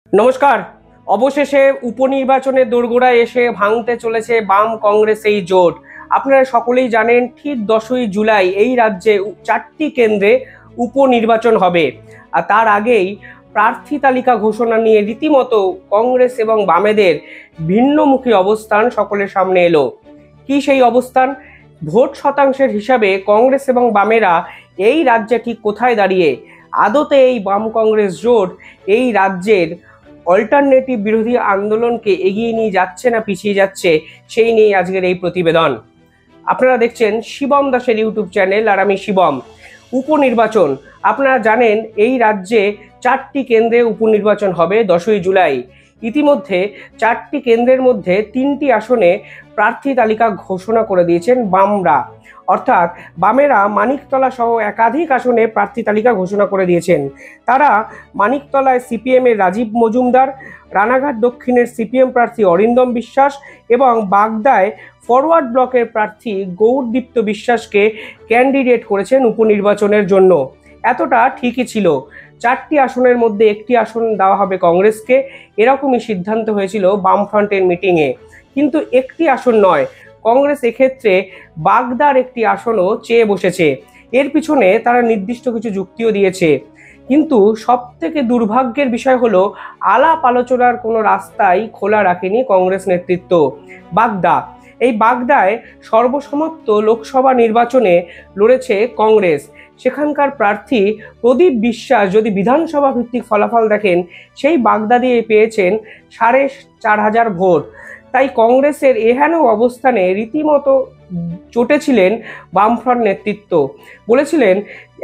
নমস্কার। অবশেষে উপনির্বাচনের দোরগোড়ায় এসে ভাঙতে চলেছে বাম কংগ্রেস এই জোট। আপনারা সকলেই জানেন ঠিক 10ই জুলাই এই রাজ্যে 4টি কেন্দ্রে উপনির্বাচন হবে। আর তার আগেই প্রার্থী তালিকা ঘোষণা নিয়ে রীতিমতো কংগ্রেস এবং বামেদের ভিন্নমুখী অবস্থান সকলের সামনে এলো। কি সেই অবস্থান? ভোট শতাংশের হিসাবে কংগ্রেস এবং বামেরা এই রাজ্যে ঠিক কোথায় দাঁড়িয়ে? আদতে এই বাম কংগ্রেস জোট এই রাজ্যের অল্টারনেটিভ বিরোধী আন্দোলনকে এগিয়ে নিয়ে যাচ্ছে না পিছিয়ে যাচ্ছে, সেই নিয়ে আজকের এই প্রতিবেদন। আপনারা দেখছেন শিবম দাসের ইউটিউব চ্যানেল, আর আমি শিবম। উপনির্বাচন, আপনারা জানেন এই রাজ্যে 4টি কেন্দ্রে উপনির্বাচন হবে 10ই জুলাই। ইতিমধ্যে 4টি কেন্দ্রের মধ্যে 3টি আসনে প্রার্থী তালিকা ঘোষণা করে দিয়েছেন বামরা, অর্থাৎ বামেরা মানিকতলা সহ একাধিক আসনে প্রার্থী তালিকা ঘোষণা করে দিয়েছেন। তারা মানিকতলায় সিপিএম এর রাজীব মজুমদার, রানাঘাট দক্ষিণের সিপিএম প্রার্থী অরিন্দম বিশ্বাস এবং বাগদায় ফরওয়ার্ড ব্লকের প্রার্থী গৌরদীপ্ত বিশ্বাসকে ক্যান্ডিডেট করেছেন উপনির্বাচনের জন্য। এতটা ঠিকই ছিল। 4টি আসনের মধ্যে একটি আসন দেওয়া হবে কংগ্রেসকে, এরকমই সিদ্ধান্ত হয়েছিল বামফ্রন্টের মিটিংয়ে। কিন্তু একটি আসন নয়, কংগ্রেস এক্ষেত্রে বাগদার একটি আসনও চেয়ে বসেছে। এর পিছনে তারা নির্দিষ্ট কিছু যুক্তিও দিয়েছে। কিন্তু সব থেকে দুর্ভাগ্যের বিষয় হলো আলাপ আলোচনার কোনো রাস্তাই খোলা রাখেনি কংগ্রেস নেতৃত্ব। বাগদা, এই বাগদায় সর্বসমাপ্ত লোকসভা নির্বাচনে লড়েছে কংগ্রেস। সেখানকার প্রার্থী প্রদীপ বিশ্বাস যদি বিধানসভা ভিত্তিক ফলাফল দেখেন, সেই বাগদা দিয়ে পেয়েছেন 4,500 ভোট। তাই কংগ্রেসের এহেন অবস্থানে রীতিমতো চটেছিলেন বামফ্রন্ট নেতৃত্ব। বলেছিলেন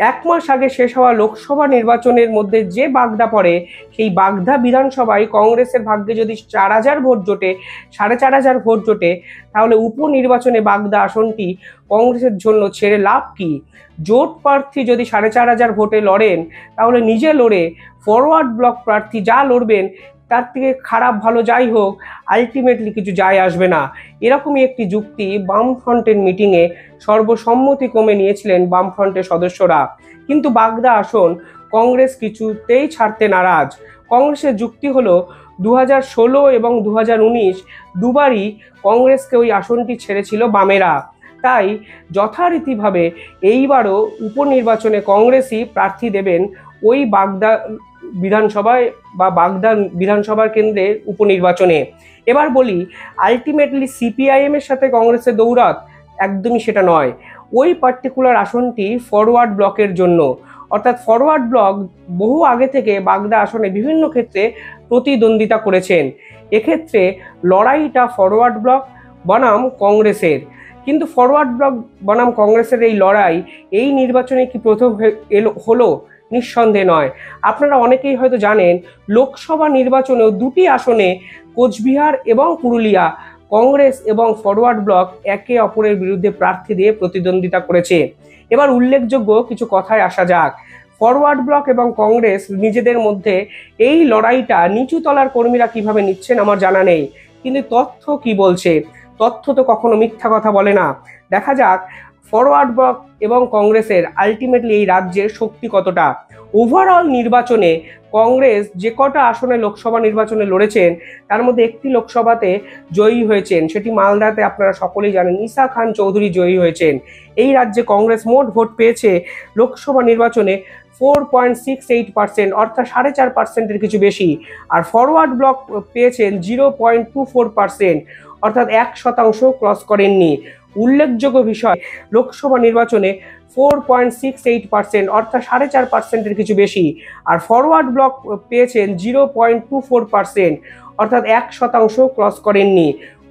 1 মাস আগে শেষ হওয়া লোকসভা নির্বাচনের মধ্যে যে বাগদা পড়ে, সেই বাগদা বিধানসভায় কংগ্রেসের ভাগ্যে যদি 4,000 ভোট জোটে, 4,500 ভোট জোটে, তাহলে উপনির্বাচনে বাগদা আসনটি কংগ্রেসের জন্য ছেড়ে লাভ কি? জোট প্রার্থী যদি 4,500 ভোটে লড়েন, তাহলে নিজে লড়ে ফরওয়ার্ড ব্লক প্রার্থী যা লড়বেন তার থেকে খারাপ ভালো যাই হোক, আলটিমেটলি কিছু যায় আসবে না। এরকমই একটি যুক্তি বামফ্রন্টের মিটিংয়ে সর্বসম্মতিক্রমে নিয়েছিলেন বামফ্রন্টের সদস্যরা। কিন্তু বাগদা আসন কংগ্রেস কিছুতেই ছাড়তে নারাজ। কংগ্রেসের যুক্তি হলো 2016 এবং 2019 দুবারই কংগ্রেসকে ওই আসনটি ছেড়েছিল বামেরা। তাই যথারীতিভাবে এইবারও উপনির্বাচনে কংগ্রেসই প্রার্থী দেবেন ওই বাগদা বিধানসভায় বা বাগদা বিধানসভা কেন্দ্রের উপনির্বাচনে। এবার বলি, আলটিমেটলি সিপিআইএম এর সাথে কংগ্রেসের দৌড়াত? একদমই সেটা নয়। ওই পার্টিকুলার আসনটি ফরওয়ার্ড ব্লকের জন্য, অর্থাৎ ফরওয়ার্ড ব্লক বহু আগে থেকে বাগদা আসনে বিভিন্ন ক্ষেত্রে প্রতিদ্বন্দ্বিতা করেছেন। এক্ষেত্রে লড়াইটা ফরওয়ার্ড ব্লক বনাম কংগ্রেসের। কিন্তু ফরওয়ার্ড ব্লক বনাম কংগ্রেসের এই লড়াই এই নির্বাচনে কি প্রথম হলো? নিঃসন্দেহে নয়। আপনারা অনেকেই হয়তো জানেন, লোকসভা নির্বাচনেও 2টি আসনে কোচবিহার এবং পুরুলিয়া কংগ্রেস এবং ফরওয়ার্ড ব্লক একে অপরের বিরুদ্ধে প্রার্থী দিয়ে প্রতিদ্বন্দ্বিতা করেছে। এবার উল্লেখযোগ্য কিছু কথায় আসা যাক। ফরওয়ার্ড ব্লক এবং কংগ্রেস নিজেদের মধ্যে এই লড়াইটা নিচু তলার কর্মীরা কিভাবে নিচ্ছেন আমার জানা নেই, কিন্তু তথ্য কি বলছে? তথ্য তো কখনো মিথ্যা কথা বলে না। দেখা যাক ফরওয়ার্ড ব্লক এবং কংগ্রেসের আলটিমেটলি এই রাজ্যের শক্তি কতটা। ওভারঅল নির্বাচনে কংগ্রেস যে কটা আসনে লোকসভা নির্বাচনে লড়েছেন, তার মধ্যে একটি লোকসভাতে জয়ী হয়েছেন, সেটি মালদাতে। আপনারা সকলেই জানেন ঈসা খান চৌধুরী জয়ী হয়েছেন। এই রাজ্যে কংগ্রেস মোট ভোট পেয়েছে লোকসভা নির্বাচনে 4.68%, অর্থাৎ 4.5%-এর কিছু বেশি। আর ফরওয়ার্ড ব্লক পেয়েছেন 0.24%, অর্থাৎ 1% ক্রস করেননি। উল্লেখযোগ্য বিষয়, লোকসভা নির্বাচনে 4.68%, অর্থাৎ 4.5%-এর কিছু বেশি। আর ফরওয়ার্ড ব্লক পেয়েছেন 0.24%, অর্থাৎ 1% ক্রস করেননি।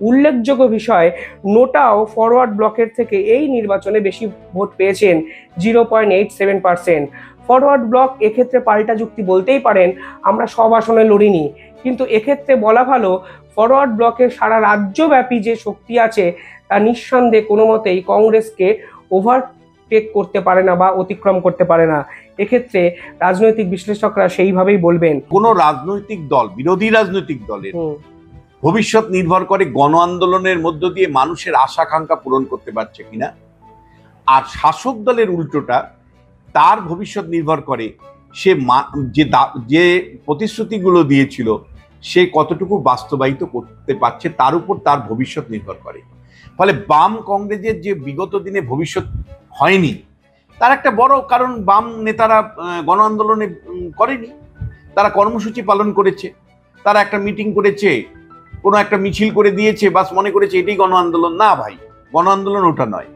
উল্লেখযোগ্য বিষয়, নোটাও ফরওয়ার্ড ব্লকের থেকে এই নির্বাচনে বেশি ভোট পেয়েছেন 0.87%। ফরওয়ার্ড ব্লক এক্ষেত্রে পাল্টা যুক্তি বলতেই পারেন, আমরা সব আসনে লড়িনি। কিন্তু এক্ষেত্রে বলা ভালো, ফরওয়ার্ড ব্লকের সারা রাজ্যব্যাপী যে শক্তি আছে তা নিঃসন্দেহে কোনো মতেই কংগ্রেসকে ওভারটেক করতে পারে না বা অতিক্রম করতে পারে না। এক্ষেত্রে রাজনৈতিক বিশ্লেষকরা সেইভাবেই বলবেন। কোনো রাজনৈতিক দল, বিরোধী রাজনৈতিক দলের ভবিষ্যৎ নির্ভর করে গণ আন্দোলনের মধ্য দিয়ে মানুষের আশা আকাঙ্ক্ষা পূরণ করতে পারছে কিনা, আর শাসক দলের উল্টোটা, তার ভবিষ্যৎ নির্ভর করে সে যে প্রতিশ্রুতিগুলো দিয়েছিল সে কতটুকু বাস্তবায়িত করতে পারছে তার উপর তার ভবিষ্যৎ নির্ভর করে। ফলে বাম কংগ্রেসের যে বিগত দিনে ভবিষ্যৎ হয়নি তার একটা বড় কারণ বাম নেতারা গণ আন্দোলনে করেনি, তারা কর্মসূচি পালন করেছে, তারা একটা মিটিং করেছে, কোনো একটা মিছিল করে দিয়েছে, বাস মনে করেছে এটাই গণ আন্দোলন। না ভাই, গণ আন্দোলন ওটা নয়।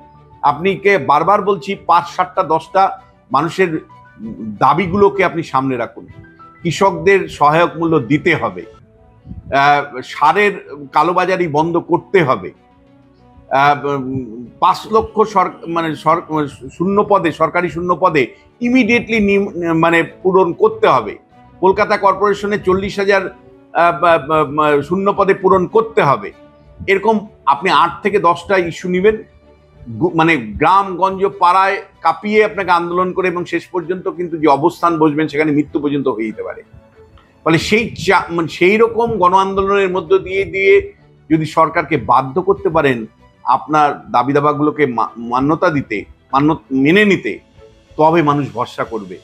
আপনি বারবার বলছি 5, 7টা 10টা মানুষের দাবিগুলোকে আপনি সামনে রাখুন। কৃষকদের সহায়ক মূল্য দিতে হবে, সারের কালোবাজারি বন্ধ করতে হবে, 5 লক্ষ শূন্য পদে, সরকারি শূন্য পদে ইমিডিয়েটলি পূরণ করতে হবে। কলকাতা কর্পোরেশনে 40,000 শূন্য পদে পূরণ করতে হবে। এরকম আপনি 8 থেকে 10টা ইস্যু নেবেন, গ্রামগঞ্জ পাড়ায় কাঁপিয়ে আপনাকে আন্দোলন করে এবং শেষ পর্যন্ত কিন্তু যে অবস্থান বসবেন সেখানে মৃত্যু পর্যন্ত হয়ে যেতে পারে। ফলে সেই রকম গণ আন্দোলনের মধ্য দিয়ে যদি সরকারকে বাধ্য করতে পারেন আপনার দাবি দাবাগুলোকে মেনে নিতে, তবে মানুষ ভরসা করবে,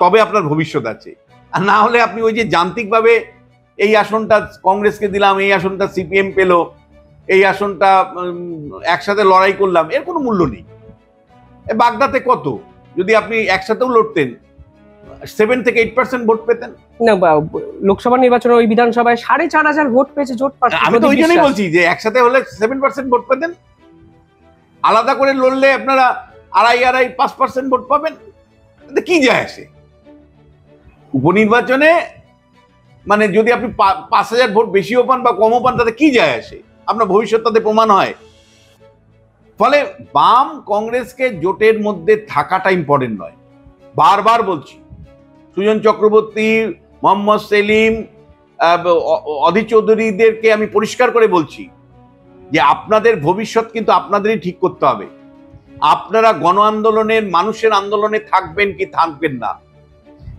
তবে আপনার ভবিষ্যৎ আছে। আর না হলে আপনি ওই যে যান্ত্রিকভাবে এই আসনটা কংগ্রেসকে দিলাম, এই আসনটা সিপিএম পেল, এই আসনটা একসাথে লড়াই করলাম, এর কোনো মূল্য নেই। বাগদাতে কত, যদি আপনি একসাথেও লড়তেন 7 থেকে 8% ভোট পেতেন না। লোকসভা নির্বাচনে ওই বিধানসভায় 4,500 ভোট পেয়েছে জোট প্রার্থী। আমি তো ওই জন্যই বলছি যে একসাথে হলে 7% ভোট পেতেন, আলাদা করে লড়লে আপনারা 2.5-5% ভোট পাবেন। কি যায় আসে উপনির্বাচনে? যদি আপনি 5,000 ভোট বেশিও পান বা কমও পান, তাতে কি যায় আসে? আপনার ভবিষ্যৎ তাতে প্রমাণ হয়। ফলে বাম কংগ্রেসকে জোটের মধ্যে থাকাটা ইম্পর্টেন্ট নয়। বারবার বলছি, সুজন চক্রবর্তী, মোহাম্মদ সেলিম, অধীর চৌধুরীদেরকে আমি পরিষ্কার করে বলছি যে আপনাদের ভবিষ্যৎ কিন্তু আপনাদেরই ঠিক করতে হবে। আপনারা গণ আন্দোলনের, মানুষের আন্দোলনে থাকবেন কি থাকবেন না।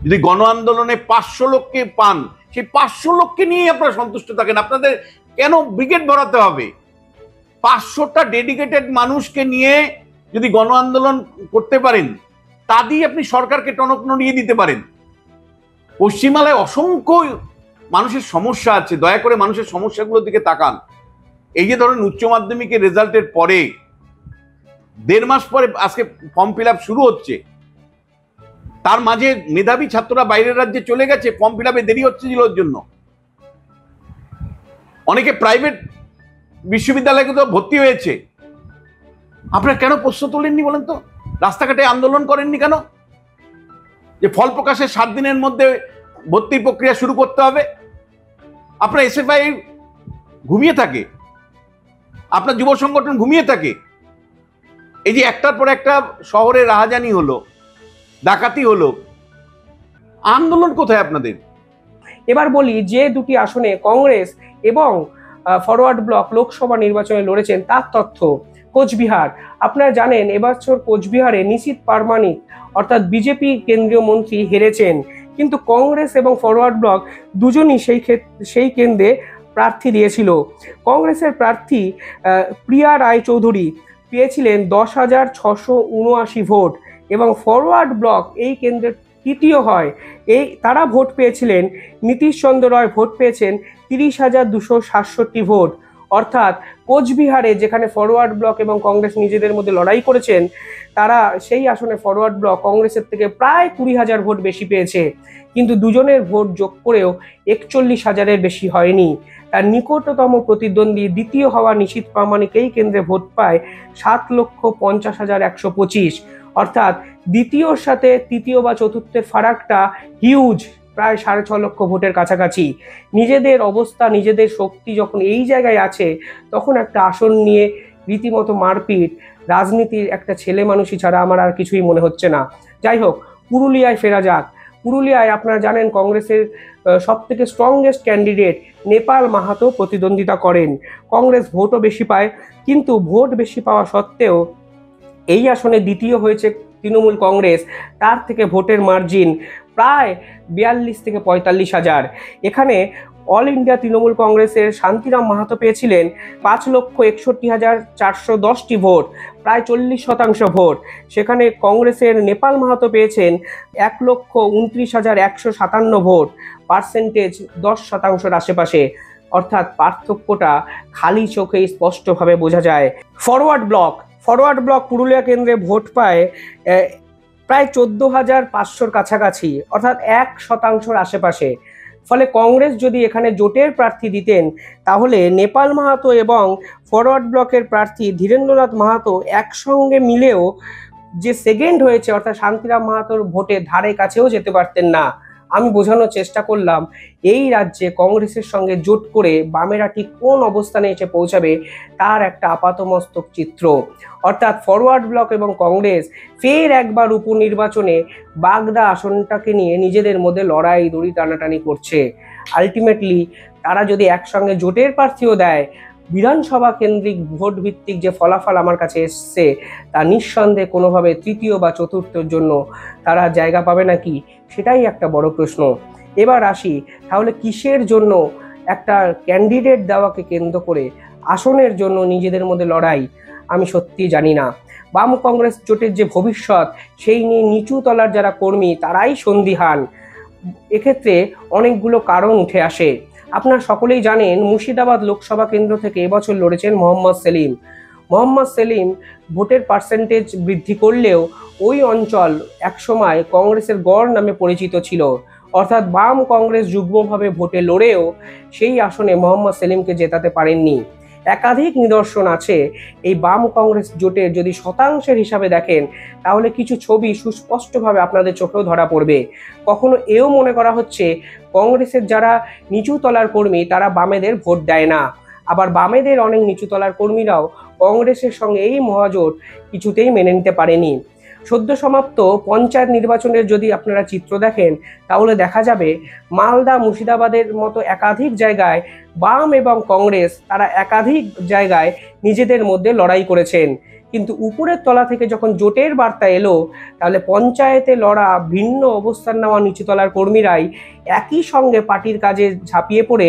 যদি গণ আন্দোলনে 500 লোককে পান, সেই 500 লোককে নিয়ে আপনারা সন্তুষ্ট থাকেন। আপনাদের কেন ব্রিগেড ভরাতে হবে? 500টা ডেডিকেটেড মানুষকে নিয়ে যদি গণ আন্দোলন করতে পারেন, তা দিয়ে আপনি সরকারকে টনক নড়িয়ে দিতে পারেন। পশ্চিমবাংলায় অসংখ্য মানুষের সমস্যা আছে, দয়া করে মানুষের সমস্যাগুলোর দিকে তাকান। এই যে ধরেন উচ্চ মাধ্যমিকের রেজাল্টের পরে 1.5 মাস পরে আজকে ফর্ম ফিল আপ শুরু হচ্ছে, তার মাঝে মেধাবী ছাত্ররা বাইরের রাজ্যে চলে গেছে, ফর্ম ফিল আপে দেরি হচ্ছিল ওর জন্য। অনেকে প্রাইভেট বিশ্ববিদ্যালয়গুলো ভর্তি হয়েছে। আপনারা কেন প্রশ্ন তোলেননি বলেন তো? রাস্তাঘাটে আন্দোলন করেননি কেন যে ফল প্রকাশের 7 দিনের মধ্যে ভর্তির প্রক্রিয়া শুরু করতে হবে? আপনার এসএফআই ঘুমিয়ে থাকে, আপনার যুব সংগঠন ঘুমিয়ে থাকে। এই যে একটার পর একটা শহরে রাহাজানি হলো, ডাকাতি হলো, আন্দোলন কোথায় আপনাদের? এবার বলি, যে দুটি আসনে কংগ্রেস এবং ফরওয়ার্ড ব্লক লোকসভা নির্বাচনে লড়েছেন তার তথ্য। কোচবিহার, আপনারা জানেন এবছর কোচবিহারে নিশীথ প্রামাণিক অর্থাৎ বিজেপি কেন্দ্রীয় মন্ত্রী হেরেছেন, কিন্তু কংগ্রেস এবং ফরওয়ার্ড ব্লক দুজনই সেই কেন্দ্রে প্রার্থী দিয়েছিল। কংগ্রেসের প্রার্থী প্রিয়া রায়চৌধুরী পেয়েছিলেন 10,679 ভোট এবং ফরওয়ার্ড ব্লক এই কেন্দ্রের তৃতীয় হয়। তারা ভোট পেয়েছিলেন, নীতিশ চন্দ্র রায় ভোট পেয়েছেন 30,267 ভোট। অর্থাৎ কোচবিহারে যেখানে ফরওয়ার্ড ব্লক এবং কংগ্রেস নিজেদের মধ্যে লড়াই করেছেন, তারা সেই আসনে ফরওয়ার্ড ব্লক কংগ্রেসের থেকে প্রায় 20,000 ভোট বেশি পেয়েছে, কিন্তু দুজনের ভোট যোগ করেও 41,000-এর বেশি হয়নি। তার নিকটতম প্রতিদ্বন্দ্বী দ্বিতীয় হওয়া নিশীথ প্রামাণিক এই কেন্দ্রে ভোট পায় 7,50,125। অর্থাৎ দ্বিতীয়র সাথে তৃতীয় বা চতুর্থের ফারাকটা হিউজ, প্রায় 6.5 লক্ষ ভোটের কাছাকাছি। নিজেদের অবস্থা, নিজেদের শক্তি যখন এই জায়গায় আছে, তখন একটা আসন নিয়ে রীতিমতো মারপিট, রাজনীতির একটা ছেলে মানুষই ছাড়া আমার আর কিছুই মনে হচ্ছে না। যাই হোক, পুরুলিয়ায় ফেরা যাক। পুরুলিয়ায় আপনারা জানেন কংগ্রেসের সব থেকে স্ট্রংগেস্ট ক্যান্ডিডেট নেপাল মাহাতো প্রতিদ্বন্দ্বিতা করেন। কংগ্রেস ভোটও বেশি পায়, কিন্তু ভোট বেশি পাওয়া সত্ত্বেও এই আসনে দ্বিতীয় হয়েছে তৃণমূল কংগ্রেস। তার থেকে ভোটের মার্জিন প্রায় 42 থেকে 45,000। এখানে অল ইন্ডিয়া তৃণমূল কংগ্রেসের শান্তিরাম মাহাতো পেয়েছিলেন 5,61,410টি ভোট, প্রায় 40% ভোট। সেখানে কংগ্রেসের নেপাল মাহাতো পেয়েছেন 1,29,157 ভোট, পার্সেন্টেজ 10%-র আশেপাশে। অর্থাৎ পার্থক্যটা খালি চোখেই স্পষ্টভাবে বোঝা যায়। ফরওয়ার্ড ব্লক পুরুলিয়া কেন্দ্রে ভোট পায় প্রায় 14,500-র কাছাকাছি, অর্থাৎ 1%-র আশেপাশে। ফলে কংগ্রেস যদি এখানে জোটের প্রার্থী দিতেন, তাহলে নেপাল মাহাতো এবং ফরওয়ার্ড ব্লকের প্রার্থী ধীরেন্দ্রনাথ মাহাতো একসঙ্গে মিলেও যে সেকেন্ড হয়েছে, অর্থাৎ শান্তিরাম মাহাতোর ভোটের ধারে কাছেও যেতে পারতেন না। আমি বোঝানোর চেষ্টা করলাম এই রাজ্যে কংগ্রেসের সঙ্গে জোট করে বামেরা ঠিক কোন অবস্থানে এসে পৌঁছাবে তার একটা আপাতমস্তক চিত্র। অর্থাৎ ফরওয়ার্ড ব্লক এবং কংগ্রেস ফের একবার উপনির্বাচনে বাগদা আসনটাকে নিয়ে নিজেদের মধ্যে লড়াই দড়ি টানাটানি করছে। আলটিমেটলি তারা যদি একসঙ্গে জোটের প্রার্থীও দেয়, বিধানসভা কেন্দ্রিক ভোট ভিত্তিক যে ফলাফল আমার কাছে এসছে, তা নিঃসন্দেহে কোনোভাবে তৃতীয় বা চতুর্থের জন্য তারা জায়গা পাবে নাকি, সেটাই একটা বড় প্রশ্ন। এবার আসি, তাহলে কিসের জন্য একটা ক্যান্ডিডেট দেওয়াকে কেন্দ্র করে আসনের জন্য নিজেদের মধ্যে লড়াই, আমি সত্যি জানি না। বাম কংগ্রেস জোটের যে ভবিষ্যৎ, সেই নিয়ে নিচু তলার যারা কর্মী তারাই সন্দিহান। এক্ষেত্রে অনেকগুলো কারণ উঠে আসে। আপনারা সকলেই জানেন মুর্শিদাবাদ লোকসভা কেন্দ্র থেকে এবছর লড়েছেন মোহাম্মদ সেলিম। ভোটের পার্সেন্টেজ বৃদ্ধি করলেও ওই অঞ্চল একসময় কংগ্রেসের গড় নামে পরিচিত ছিল। অর্থাৎ বাম কংগ্রেস যুগ্মভাবে ভোটে লড়েও সেই আসনে মোহাম্মদ সেলিমকে জেতাতে পারেননি। একাধিক নিদর্শন আছে। এই বাম কংগ্রেস জোটের যদি শতাংশের হিসাবে দেখেন, তাহলে কিছু ছবি সুস্পষ্টভাবে আপনাদের চোখেও ধরা পড়বে। কখনো এও মনে করা হচ্ছে কংগ্রেসের যারা নিচু তলার কর্মী তারা বামেদের ভোট দেয় না, আবার বামেদের অনেক নিচু তলার কর্মীরাও কংগ্রেসের সঙ্গে এই মহাজোট কিছুতেই মেনে নিতে পারেনি। সদ্য সমাপ্ত পঞ্চায়েত নির্বাচনের যদি আপনারা চিত্র দেখেন, তাহলে দেখা যাবে মালদা, মুর্শিদাবাদের মতো একাধিক জায়গায় বাম এবং কংগ্রেস তারা একাধিক জায়গায় নিজেদের মধ্যে লড়াই করেছেন। কিন্তু উপরের তলা থেকে যখন জোটের বার্তা এলো, তাহলে পঞ্চায়েতে লড়া ভিন্ন অবস্থান নেওয়া নিচুতলার কর্মীরাই একই সঙ্গে পার্টির কাজে ঝাঁপিয়ে পড়ে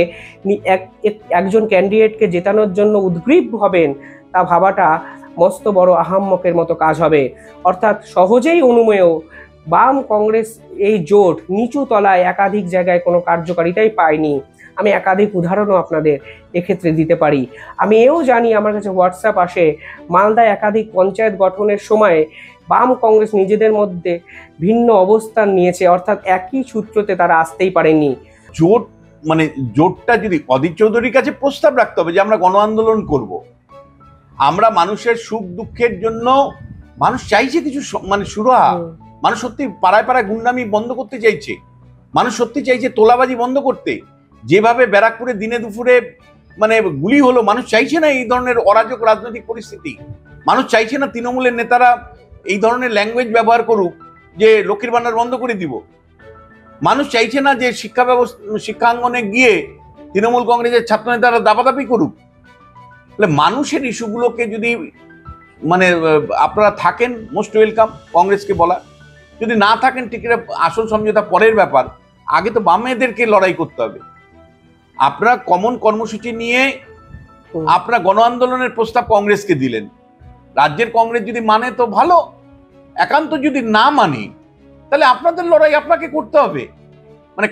একজন ক্যান্ডিডেটকে জেতানোর জন্য উদ্গ্রীব হবেন, তা ভাবাটা মস্ত বড় আহাম্মকের মতো কাজ হবে। অর্থাৎ সহজেই অনুমেয় বাম কংগ্রেস এই জোট নিচু তলায় একাধিক জায়গায় কোনো কার্যকারিতাই পায়নি। আমি একাধিক উদাহরণও আপনাদের এক্ষেত্রে দিতে পারি। আমি এও জানি, আমার কাছে হোয়াটসঅ্যাপ আসে, মালদায় একাধিক পঞ্চায়েত গঠনের সময় বাম কংগ্রেস নিজেদের মধ্যে ভিন্ন অবস্থান নিয়েছে, অর্থাৎ একই সূত্রতে তারা আসতেই পারেনি। জোটটা যদি অধীর চৌধুরীর কাছে প্রস্তাব রাখতে হবে যে আমরা গণ আন্দোলন করব, আমরা মানুষের সুখ দুঃখের জন্য, মানুষ চাইছে কিছু সুরাহা, মানুষ সত্যি পাড়ায় পাড়ায় গুন্ডামি বন্ধ করতে চাইছে, মানুষ সত্যি চাইছে তোলাবাজি বন্ধ করতে। যেভাবে ব্যারাকপুরে দিনে দুপুরে গুলি হলো, মানুষ চাইছে না এই ধরনের অরাজক রাজনৈতিক পরিস্থিতি। মানুষ চাইছে না তৃণমূলের নেতারা এই ধরনের ল্যাঙ্গুয়েজ ব্যবহার করুক যে লক্ষ্মীর ভান্ডার বন্ধ করে দিব। মানুষ চাইছে না যে শিক্ষাঙ্গনে গিয়ে তৃণমূল কংগ্রেসের ছাত্র নেতারা দাপাদাপি করুক। মানুষের ইস্যুগুলোকে যদি আপনারা থাকেন, মোস্ট ওয়েলকাম কংগ্রেসকে বলা। যদি না থাকেন, ঠিক আসল সমঝোতা পরের ব্যাপার। আগে তো বামেদেরকে লড়াই করতে হবে। আপনারা কমন কর্মসূচি নিয়ে আপনারা গণ আন্দোলনের প্রস্তাব কংগ্রেসকে দিলেন, রাজ্যের কংগ্রেস যদি মানে তো ভালো, একান্ত যদি না মানে তাহলে আপনাদের লড়াই আপনাকে করতে হবে।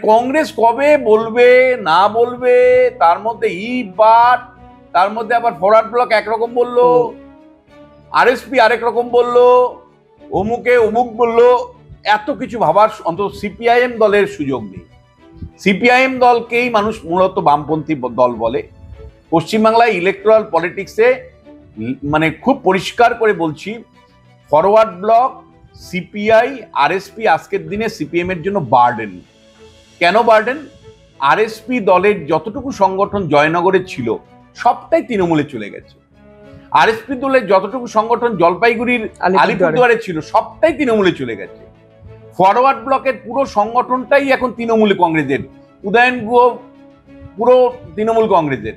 কংগ্রেস কবে বলবে না বলবে, তার মধ্যে বাট, তার মধ্যে আবার ফরওয়ার্ড ব্লক একরকম বললো, আরএসপি আরেক রকম বললো, অমুকে অমুক বললো, এত কিছু ভাবার অন্তত সিপিআইএম দলের সুযোগ নেই। সিপিআইএম দলকেই মানুষ মূলত বামপন্থী দল বলে। পশ্চিমবাংলায় ইলেকট্রাল পলিটিক্সে খুব পরিষ্কার করে বলছি, ফরওয়ার্ড ব্লক, সিপিআই, আরএসপি আজকের দিনে সিপিএম এর জন্য বার্ডেন। কেন বার্ডেন? আরএসপি দলের যতটুকু সংগঠন জয়নগরে ছিল সবটাই তৃণমূলে চলে গেছে। আরএসপি দলের যতটুকু সংগঠন জলপাইগুড়ির আলিপুরদুয়ারে ছিল সবটাই তৃণমূলে চলে গেছে। ফরওয়ার্ড ব্লকের পুরো সংগঠনটাই এখন তৃণমূল কংগ্রেসের। উদয়ন গুহ পুরো তৃণমূল কংগ্রেসের।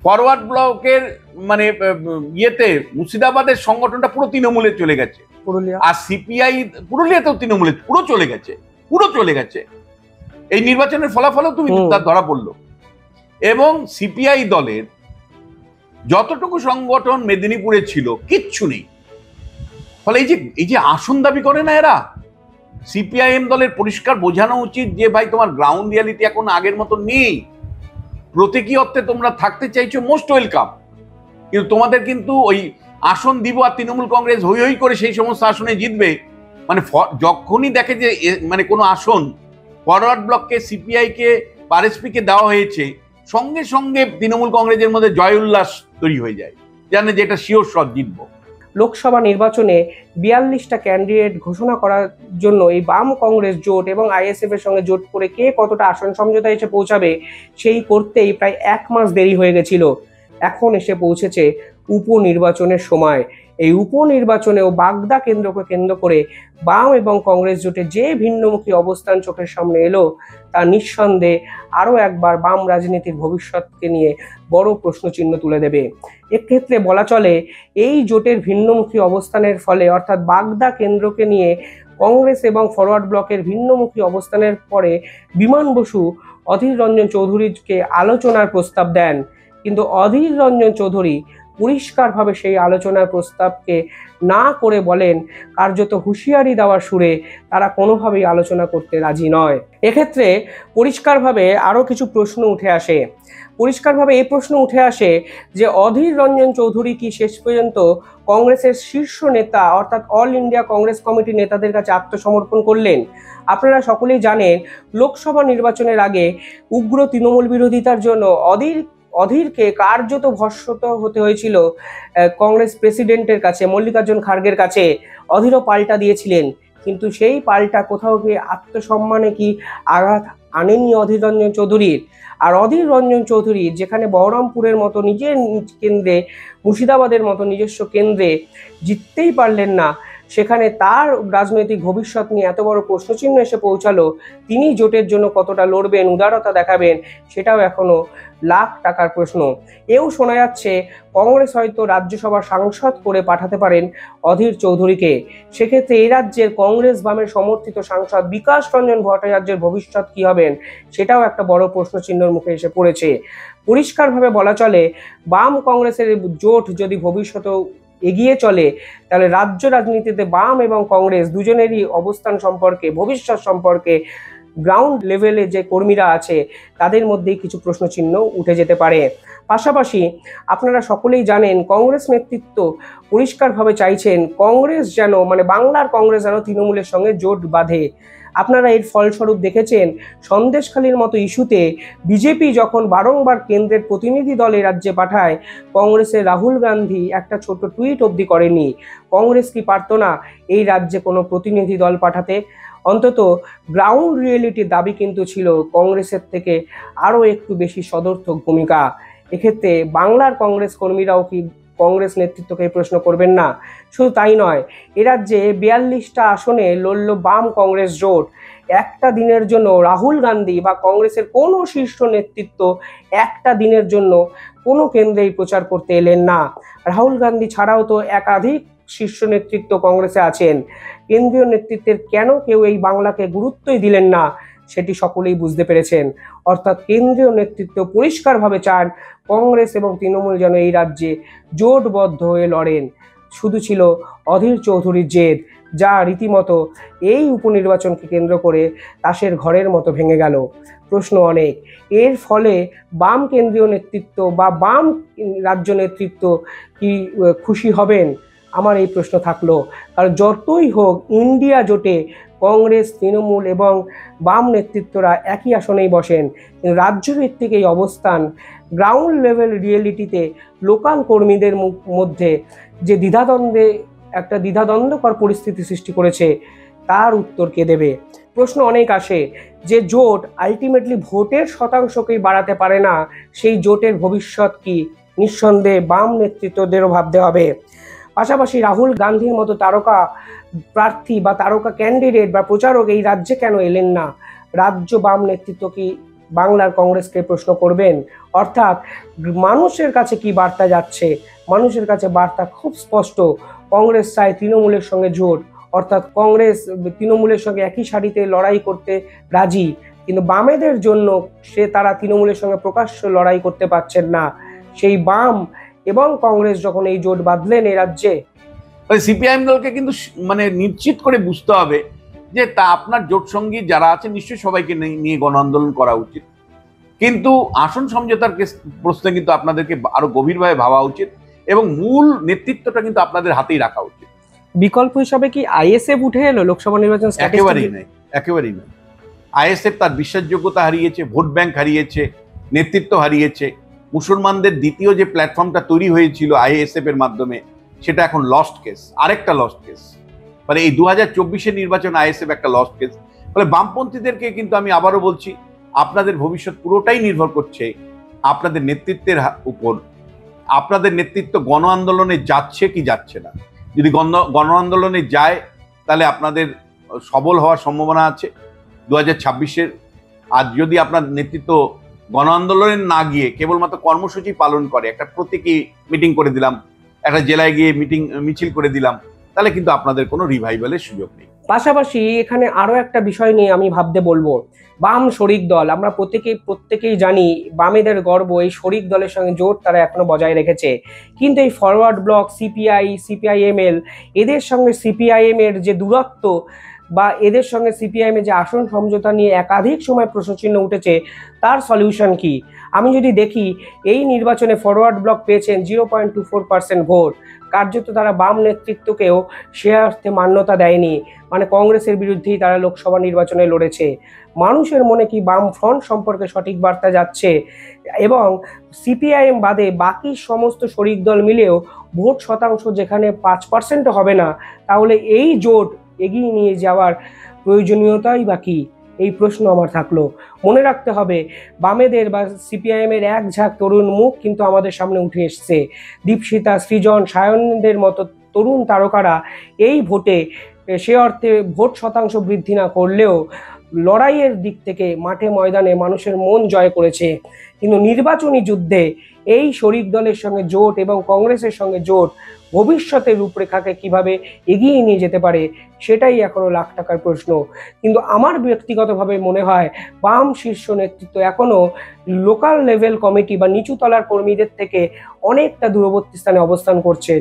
ফরওয়ার্ড ব্লকের মুর্শিদাবাদের সংগঠনটা পুরো তৃণমূলে চলে গেছে। আর সিপিআই পুরুলিয়াতেও তৃণমূলে পুরো চলে গেছে। এই নির্বাচনের ফলাফলও তুমি তার ধরা পড়লো। এবং সিপিআই দলের যতটুকু সংগঠন মেদিনীপুরে ছিল কিচ্ছু নেই। ফলে এই যে আসন দাবি করে না এরা, সিপিআইএম দলের পরিষ্কার বোঝানো উচিত যে ভাই তোমার গ্রাউন্ড রিয়ালিটি এখন আগের মতো নেই। প্রতীকী অর্থে তোমরা থাকতে চাইছো, মোস্ট ওয়েলকাম, কিন্তু তোমাদের কিন্তু ওই আসন দিব আর তৃণমূল কংগ্রেস হই হই করে সেই সমস্ত আসনে জিতবে, মানে যখনই দেখে যে মানে কোনো আসন ফরওয়ার্ড ব্লককে সিপিআই কে আরএসপি কে দেওয়া হয়েছে, সঙ্গে সঙ্গে তৃণমূল কংগ্রেসের মধ্যে জয় উল্লাস তৈরি হয়ে যায়, জানে যে এটা শিওর শট জিতবো। লোকসভা নির্বাচনে 42টা ক্যান্ডিডেট ঘোষণা করার জন্য এই বাম কংগ্রেস জোট এবং আইএসএফ এর সঙ্গে জোট করে কে কতটা আসন সমঝোতা এসে পৌঁছাবে সেই করতেই প্রায় 1 মাস দেরি হয়ে গেছিল। এখন এসে পৌঁছেছে উপনির্বাচনের সময়। এই উপনির্বাচনেও বাগদা কেন্দ্রকে কেন্দ্র করে বাম এবং কংগ্রেস জোটে যে ভিন্নমুখী অবস্থান চোখের সামনে এলো, তা নিঃসন্দেহে আরও একবার বাম রাজনীতির ভবিষ্যৎকে নিয়ে বড় প্রশ্নচিহ্ন তুলে দেবে। এক্ষেত্রে বলা চলে এই জোটের ভিন্নমুখী অবস্থানের ফলে, অর্থাৎ বাগদা কেন্দ্রকে নিয়ে কংগ্রেস এবং ফরওয়ার্ড ব্লকের ভিন্নমুখী অবস্থানের পরে বিমান বসু অধীর রঞ্জন চৌধুরীকে আলোচনার প্রস্তাব দেন, কিন্তু অধীর রঞ্জন চৌধুরী পরিষ্কারভাবে সেই আলোচনার প্রস্তাবকে না করে বলেন কার্যত হুঁশিয়ারি দেওয়ার সুরে তারা কোনোভাবেই আলোচনা করতে রাজি নয়। এক্ষেত্রে পরিষ্কারভাবে আরও কিছু প্রশ্ন উঠে আসে। পরিষ্কারভাবে এই প্রশ্ন উঠে আসে যে অধীর রঞ্জন চৌধুরী কি শেষ পর্যন্ত কংগ্রেসের শীর্ষ নেতা অর্থাৎ অল ইন্ডিয়া কংগ্রেস কমিটির নেতাদের কাছে আত্মসমর্পণ করলেন? আপনারা সকলেই জানেন লোকসভা নির্বাচনের আগে উগ্র তৃণমূল বিরোধিতার জন্য অধীরকে কার্যত ভস্মত হতে হয়েছিল কংগ্রেস প্রেসিডেন্টের কাছে, মল্লিকার্জুন খার্গের কাছে। অধীরও পাল্টা দিয়েছিলেন, কিন্তু সেই পাল্টা কোথাও গিয়ে আত্মসম্মানে কি আঘাত আনেনি অধীর রঞ্জন চৌধুরীর? আর অধীর রঞ্জন চৌধুরী যেখানে বহরমপুরের মতো নিজের কেন্দ্রে, মুর্শিদাবাদের মতো নিজস্ব কেন্দ্রে জিততেই পারলেন না, সেখানে তার রাজনৈতিক ভবিষ্যৎ নিয়ে এত বড় প্রশ্নচিহ্ন এসে পৌঁছালো। তিনি জোটের জন্য কতটা লড়বেন, উদারতা দেখাবেন, সেটাও এখনো লাখ টাকার প্রশ্ন। এও শোনা যাচ্ছে কংগ্রেস হয়তো রাজ্যসভার সাংসদ করে পাঠাতে পারেন অধীর চৌধুরীকে। সেক্ষেত্রে এই রাজ্যের কংগ্রেস বামের সমর্থিত সাংসদ বিকাশ রঞ্জন ভট্টাচার্যের ভবিষ্যৎ কি হবেন, সেটাও একটা বড় প্রশ্নচিহ্নের মুখে এসে পড়েছে। পরিষ্কারভাবে বলা চলে বাম কংগ্রেসের জোট যদি ভবিষ্যতেও এগিয়ে চলে, তাহলে রাজ্য রাজনীতিতে বাম এবং কংগ্রেস দুজনেরই অবস্থান সম্পর্কে, ভবিষ্যৎ সম্পর্কে গ্রাউন্ড লেভেলে যে কর্মীরা আছে তাদের মধ্যেই কিছু প্রশ্নচিহ্ন উঠে যেতে পারে। পাশাপাশি আপনারা সকলেই জানেন কংগ্রেস নেতৃত্ব পরিষ্কারভাবে চাইছেন কংগ্রেস যেন, মানে বাংলার কংগ্রেস যেন তৃণমূলের সঙ্গে জোট বাঁধে। আপনারা এর ফলস্বরূপ দেখেছেন সন্দেশখালীর মতো ইস্যুতে বিজেপি যখন বারংবার কেন্দ্রের প্রতিনিধি দল এই রাজ্যে পাঠায়, কংগ্রেসের রাহুল গান্ধী একটা ছোট টুইট অবধি করেনি। কংগ্রেস কি পারতো না এই রাজ্যে কোনো প্রতিনিধি দল পাঠাতে? অন্তত গ্রাউন্ড রিয়েলিটির দাবি কিন্তু ছিল কংগ্রেসের থেকে আরও একটু বেশি সদর্থক ভূমিকা। এক্ষেত্রে বাংলার কংগ্রেস কর্মীরাও কি কংগ্রেস নেতৃত্বকে প্রশ্ন করবেন না? শুধু তাই নয়, এ রাজ্যে 42টা আসনে লড়ল বাম কংগ্রেস জোট। একটা দিনের জন্য রাহুল গান্ধী বা কংগ্রেসের কোনো শীর্ষ নেতৃত্ব একটা দিনের জন্য কোনো কেন্দ্রেই প্রচার করতে এলেন না। রাহুল গান্ধী ছাড়াও তো একাধিক শীর্ষ নেতৃত্ব কংগ্রেসে আছেন। কেন্দ্রীয় নেতৃত্বের কেন কেউ এই বাংলাকে গুরুত্বই দিলেন না, সেটি সকলেই বুঝতে পেরেছেন। অর্থাৎ কেন্দ্রীয় নেতৃত্ব পরিষ্কারভাবে চান কংগ্রেস এবং তৃণমূল যেন এই রাজ্যে জোটবদ্ধ হয়ে লড়েন। শুধু ছিল অধীর চৌধুরীর জেদ, যা রীতিমতো এই উপনির্বাচনকে কেন্দ্র করে তাসের ঘরের মতো ভেঙে গেল। প্রশ্ন অনেক। এর ফলে বাম কেন্দ্রীয় নেতৃত্ব বা বাম রাজ্য নেতৃত্ব কি খুশি হবেন? আমার এই প্রশ্ন থাকলো। কারণ যতই হোক ইন্ডিয়া জোটে কংগ্রেস, তৃণমূল এবং বাম নেতৃত্বরা একই আসনেই বসেন, কিন্তু রাজ্যভিত্তিক এই অবস্থান গ্রাউন্ড লেভেল রিয়েলিটিতে লোকাল কর্মীদের মধ্যে যে দ্বিধাদ্বন্দ্বকর পরিস্থিতি সৃষ্টি করেছে, তার উত্তর কে দেবে? প্রশ্ন অনেক আসে যে জোট আলটিমেটলি ভোটের শতাংশকেই বাড়াতে পারে না, সেই জোটের ভবিষ্যৎ কি? নিঃসন্দেহে বাম নেতৃত্বদেরও ভাবতে হবে। পাশাপাশি রাহুল গান্ধীর মতো তারকা প্রার্থী বা তারকা ক্যান্ডিডেট বা প্রচারক এই রাজ্যে কেন এলেন না? রাজ্য বাম নেতৃত্ব কি বাংলার কংগ্রেসকে প্রশ্ন করবেন? অর্থাৎ মানুষের কাছে কি বার্তা যাচ্ছে? মানুষের কাছে বার্তা খুব স্পষ্ট, কংগ্রেস চায় তৃণমূলের সঙ্গে জোট, অর্থাৎ কংগ্রেস তৃণমূলের সঙ্গে একই সারিতে লড়াই করতে রাজি, কিন্তু বামেদের জন্য তারা তৃণমূলের সঙ্গে প্রকাশ্য লড়াই করতে পারছেন না। সেই বাম এবং কংগ্রেস যখন এই জোট বাঁধলেন এই রাজ্যে, সিপিআইএম দলকে কিন্তু মানে নিশ্চিত করে বুঝতে হবে যে তা আপনার জোট সঙ্গী যারা আছে নিশ্চয়ই সবাইকে নিয়ে গণ আন্দোলন করা উচিত, কিন্তু আসন সমঝোতার প্রশ্নে কিন্তু আপনাদেরকে আরো গভীরভাবে ভাবা উচিত এবং মূল নেতৃত্বটা কিন্তু আপনাদের হাতেই রাখা উচিত। বিকল্প হিসাবে কি আইএসএফ উঠে এলো লোকসভা নির্বাচন? একেবারেই নাই, একেবারেই নাই। আইএসএফ তার বিশ্বাসযোগ্যতা হারিয়েছে, ভোট ব্যাংক হারিয়েছে, নেতৃত্ব হারিয়েছে। মুসলমানদের দ্বিতীয় যে প্ল্যাটফর্মটা তৈরি হয়েছিল আইএসএফ এর মাধ্যমে, সেটা এখন লস্ট কেস, আরেকটা লস্ট কেস। মানে এই 2024-এর নির্বাচন আইএসএফ একটা লস্ট কেস। ফলে বামপন্থীদেরকে কিন্তু আমি আবারও বলছি, আপনাদের ভবিষ্যৎ পুরোটাই নির্ভর করছে আপনাদের নেতৃত্বের উপর। আপনাদের নেতৃত্ব গণ আন্দোলনে যাচ্ছে কি যাচ্ছে না। যদি গণ আন্দোলনে যায় তাহলে আপনাদের সবল হওয়ার সম্ভাবনা আছে 2026-এর। আর যদি আপনার নেতৃত্ব গণ আন্দোলনে না গিয়ে কেবলমাত্র কর্মসূচি পালন করে, একটা প্রতীকী মিটিং করে দিলাম, একটা জেলায় গিয়ে মিছিল করে দিলাম, তাহলে কিন্তু আপনাদের কোনো রিভাইভালের সুযোগ নেই। পাশাপাশি এখানে আরো একটা বিষয় নিয়ে আমি ভাবতে বলবো, বাম শরিক দল, আমরা প্রত্যেকেই জানি বামেদের গর্ব এই শরিক দলের সঙ্গে জোট তারা এখনো বজায় রেখেছে। কিন্তু এই ফরওয়ার্ড ব্লক, সিপিআইএমএল, এদের সঙ্গে সিপিআইএম এর যে দূরত্ব বা এদের সঙ্গে সিপিআইএম এর যে আসন সমঝোতা নিয়ে একাধিক সময় প্রশ্নচিহ্ন উঠেছে, তার সলিউশন কি? আমি যদি দেখি এই নির্বাচনে ফরওয়ার্ড ব্লক পেয়েছেন 0.24% ভোট। কার্যত তারা বাম নেতৃত্বকেও সে অর্থে মান্যতা দেয়নি, মানে কংগ্রেসের বিরুদ্ধেই তারা লোকসভা নির্বাচনে লড়েছে। মানুষের মনে কি বাম ফ্রন্ট সম্পর্কে সঠিক বার্তা যাচ্ছে? এবং সিপিআইএম বাদে বাকি সমস্ত শরিক দল মিলেও ভোট শতাংশ যেখানে 5% হবে না, তাহলে এই জোট এগিয়ে নিয়ে যাওয়ার প্রয়োজনীয়তাই বা কি? এই প্রশ্ন আমার থাকলো। মনে রাখতে হবে, বামেদের বা সিপিআইএম এর এক ঝাঁক তরুণ মুখ কিন্তু আমাদের সামনে উঠে এসছে। দীপশিতা, সৃজন, সায়নদের মতো তরুণ তারকারা এই ভোটে সে অর্থে ভোট শতাংশ বৃদ্ধি না করলেও লড়াইয়ের দিক থেকে মাঠে ময়দানে মানুষের মন জয় করেছে। কিন্তু নির্বাচনী যুদ্ধে এই শরিক দলের সঙ্গে জোট এবং কংগ্রেসের সঙ্গে জোট ভবিষ্যতের রূপরেখাকে কিভাবে এগিয়ে নিয়ে যেতে পারে, সেটাই এখনো লাখ টাকার প্রশ্ন। কিন্তু আমার ব্যক্তিগতভাবে মনে হয় বাম শীর্ষ নেতৃত্ব এখনো লোকাল লেভেল কমিটি বা নিচু তলার কর্মীদের থেকে অনেকটা দূরবর্তী স্থানে অবস্থান করছেন।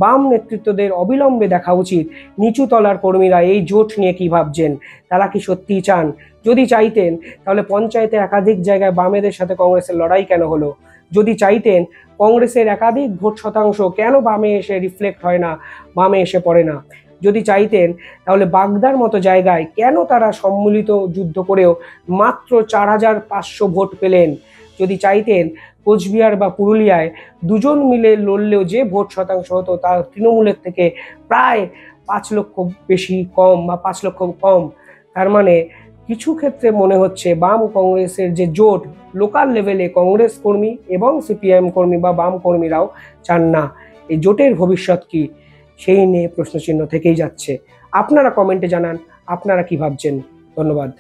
বাম নেতৃত্বদের অবিলম্বে দেখা উচিত নিচু তলার কর্মীরা এই জোট নিয়ে কি ভাবছেন, তারা কি সত্যিই চান? যদি চাইতেন তাহলে পঞ্চায়েতে একাধিক জায়গায় বামেদের সাথে কংগ্রেসের লড়াই কেন হলো? যদি চাইতেন কংগ্রেসের একাধিক ভোট শতাংশ কেন বামে এসে রিফ্লেক্ট হয় না, বামে এসে পড়ে না? যদি চাইতেন তাহলে বাগদার মতো জায়গায় কেন তারা সম্মিলিত যুদ্ধ করেও মাত্র 4500 ভোট পেলেন? যদি চাইতেন কোচবিহার বা পুরুলিয়ায় দুজন মিলে লড়লেও যে ভোট শতাংশ হতো তা তৃণমূলের থেকে প্রায় 5 লক্ষ বেশি কম বা 5 লক্ষ কম। তার মানে কিছু ক্ষেত্রে মনে হচ্ছে বাম কংগ্রেসের যে জোট, লোকাল লেভেলে কংগ্রেস কর্মী এবং সিপিআইএম কর্মী বা বাম কর্মীরাও চান না। এই জোটের ভবিষ্যৎ কি, সেই নিয়ে প্রশ্নচিহ্ন থেকেই যাচ্ছে। আপনারা কমেন্টে জানান আপনারা কি ভাবছেন। ধন্যবাদ।